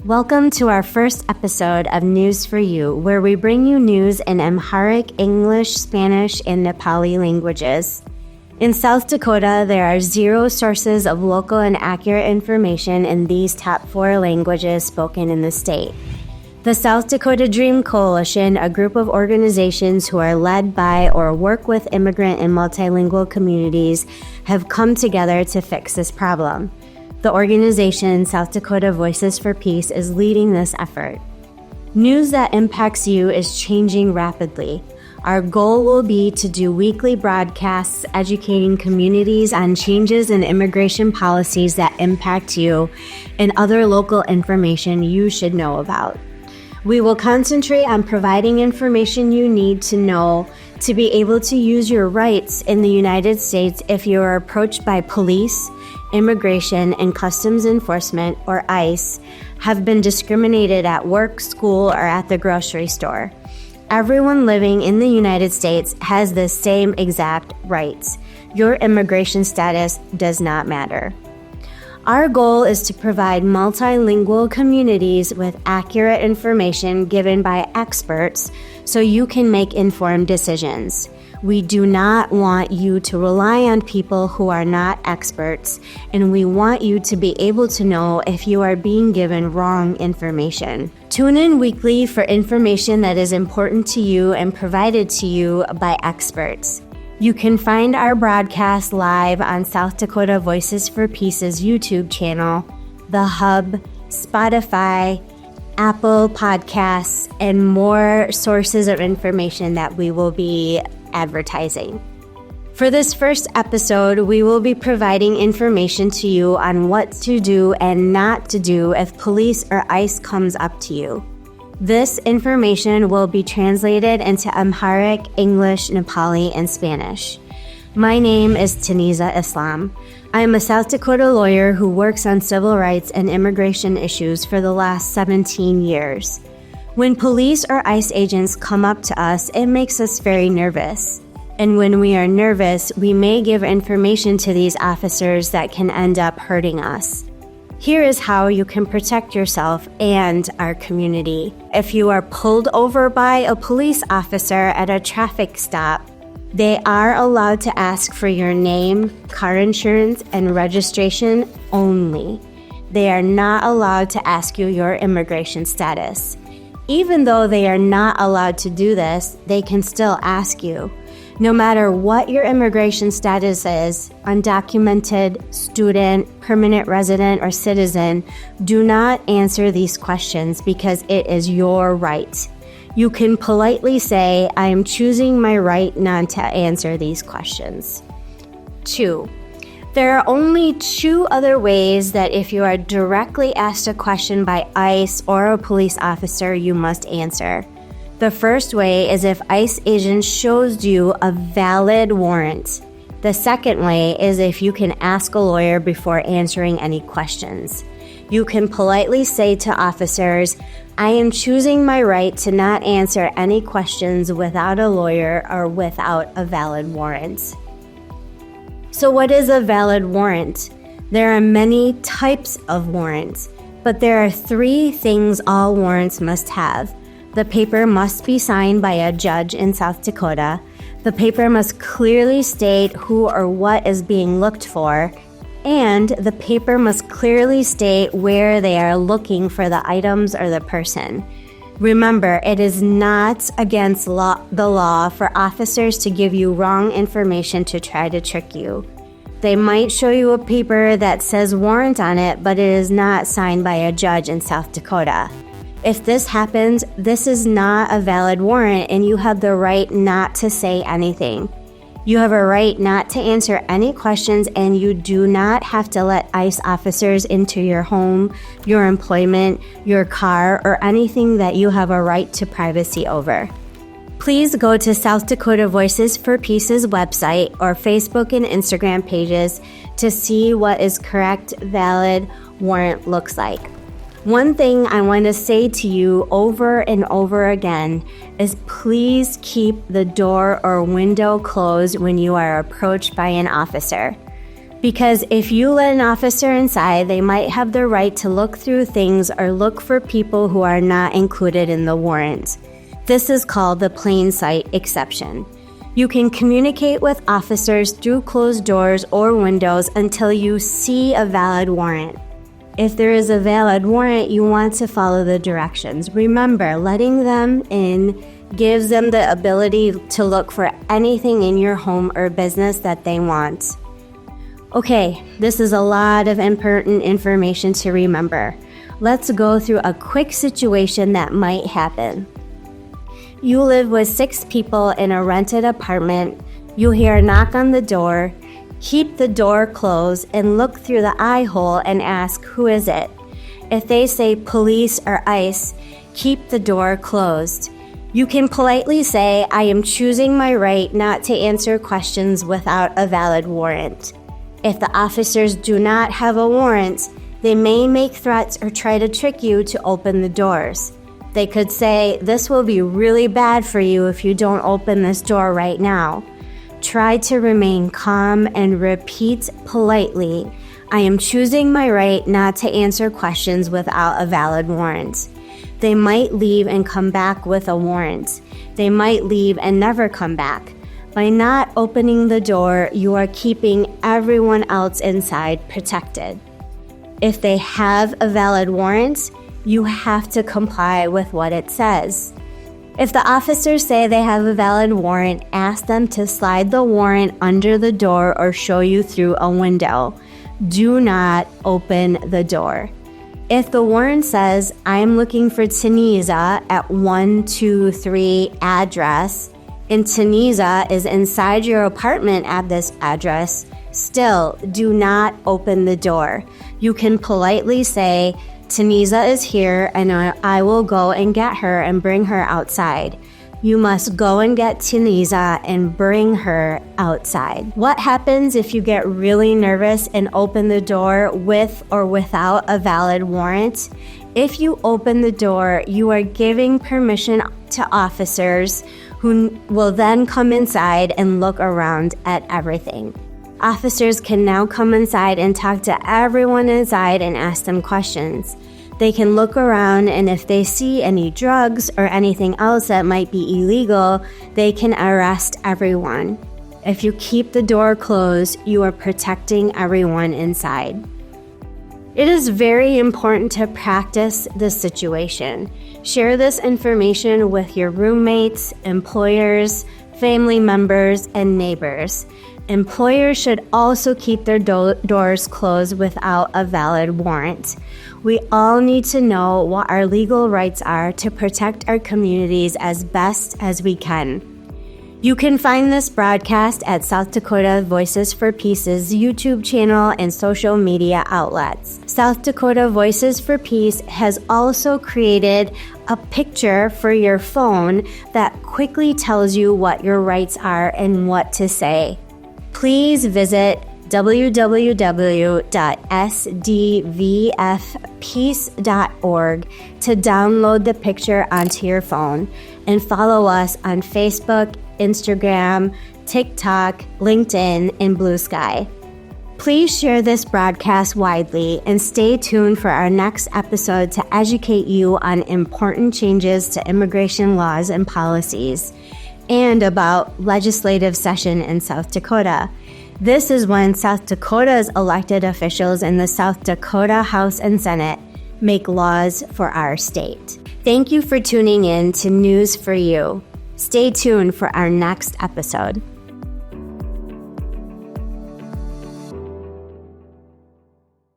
Welcome to our first episode of News for You, where we bring you news in Amharic, English, Spanish, and Nepali languages. In South Dakota, there are 0 sources of local and accurate information in these top 4 languages spoken in the state. The South Dakota Dream Coalition, a group of organizations who are led by or work with immigrant and multilingual communities, have come together to fix this problem. The organization South Dakota Voices for Peace is leading this effort. News that impacts you is changing rapidly. Our goal will be to do weekly broadcasts educating communities on changes in immigration policies that impact you and other local information you should know about. We will concentrate on providing information you need to know to be able to use your rights in the United States if you are approached by police, Immigration and Customs Enforcement, or ICE, have been discriminated at work, school, or at the grocery store. Everyone living in the United States has the same exact rights. Your immigration status does not matter. Our goal is to provide multilingual communities with accurate information given by experts so you can make informed decisions. We do not want you to rely on people who are not experts, and we want you to be able to know if you are being given wrong information. Tune in weekly for information that is important to you and provided to you by experts. You can find our broadcast live on South Dakota Voices for Peace's YouTube channel, The Hub, Spotify, Apple Podcasts, and more sources of information that we will be advertising. For this first episode, we will be providing information to you on what to do and not to do if police or ICE comes up to you. This information will be translated into Amharic, English, Nepali, and Spanish. My name is Taniza Islam. I am a South Dakota lawyer who works on civil rights and immigration issues for the last 17 years. When police or ICE agents come up to us, it makes us very nervous. And when we are nervous, we may give information to these officers that can end up hurting us. Here is how you can protect yourself and our community. If you are pulled over by a police officer at a traffic stop, they are allowed to ask for your name, car insurance, and registration only. They are not allowed to ask you your immigration status. Even though they are not allowed to do this, they can still ask you. No matter what your immigration status is, undocumented, student, permanent resident, or citizen, do not answer these questions because it is your right. You can politely say, I am choosing my right not to answer these questions. 2. There are only 2 other ways that if you are directly asked a question by ICE or a police officer, you must answer. The first way is if ICE agent shows you a valid warrant. The second way is if you can ask a lawyer before answering any questions. You can politely say to officers, I am choosing my right to not answer any questions without a lawyer or without a valid warrant. So what is a valid warrant? There are many types of warrants, but there are 3 things all warrants must have. The paper must be signed by a judge in South Dakota. The paper must clearly state who or what is being looked for, and the paper must clearly state where they are looking for the items or the person. Remember, it is not against the law for officers to give you wrong information to try to trick you. They might show you a paper that says warrant on it, but it is not signed by a judge in South Dakota. If this happens, this is not a valid warrant and you have the right not to say anything. You have a right not to answer any questions, and you do not have to let ICE officers into your home, your employment, your car, or anything that you have a right to privacy over. Please go to South Dakota Voices for Peace's website or Facebook and Instagram pages to see what is correct, valid warrant looks like. One thing I want to say to you over and over again is please keep the door or window closed when you are approached by an officer. Because if you let an officer inside, they might have the right to look through things or look for people who are not included in the warrant. This is called the plain sight exception. You can communicate with officers through closed doors or windows until you see a valid warrant. If there is a valid warrant, you want to follow the directions. Remember, letting them in gives them the ability to look for anything in your home or business that they want. Okay, this is a lot of important information to remember. Let's go through a quick situation that might happen. You live with 6 people in a rented apartment. You hear a knock on the door. Keep the door closed and look through the eye hole and ask, who is it? If they say police or ICE, keep the door closed. You can politely say, I am choosing my right not to answer questions without a valid warrant. If the officers do not have a warrant, they may make threats or try to trick you to open the doors. They could say, this will be really bad for you if you don't open this door right now. Try to remain calm and repeat politely, I am choosing my right not to answer questions without a valid warrant. They might leave and come back with a warrant. They might leave and never come back. By not opening the door, you are keeping everyone else inside protected. If they have a valid warrant, you have to comply with what it says. If the officers say they have a valid warrant, ask them to slide the warrant under the door or show you through a window. Do not open the door. If the warrant says, I am looking for Taniza at 123 address, and Taniza is inside your apartment at this address, still do not open the door. You can politely say, Taniza is here and I will go and get her and bring her outside. You must go and get Taniza and bring her outside. What happens if you get really nervous and open the door with or without a valid warrant? If you open the door, you are giving permission to officers who will then come inside and look around at everything. Officers can now come inside and talk to everyone inside and ask them questions. They can look around, and if they see any drugs or anything else that might be illegal, they can arrest everyone. If you keep the door closed, you are protecting everyone inside. It is very important to practice this situation. Share this information with your roommates, employers, family members, and neighbors. Employers should also keep their doors closed without a valid warrant. We all need to know what our legal rights are to protect our communities as best as we can. You can find this broadcast at South Dakota Voices for Peace's YouTube channel and social media outlets. South Dakota Voices for Peace has also created a picture for your phone that quickly tells you what your rights are and what to say. Please visit www.sdvfpeace.org to download the picture onto your phone and follow us on Facebook, Instagram, TikTok, LinkedIn, and Blue Sky. Please share this broadcast widely and stay tuned for our next episode to educate you on important changes to immigration laws and policies and about legislative session in South Dakota. This is when South Dakota's elected officials in the South Dakota House and Senate make laws for our state. Thank you for tuning in to News for You. Stay tuned for our next episode.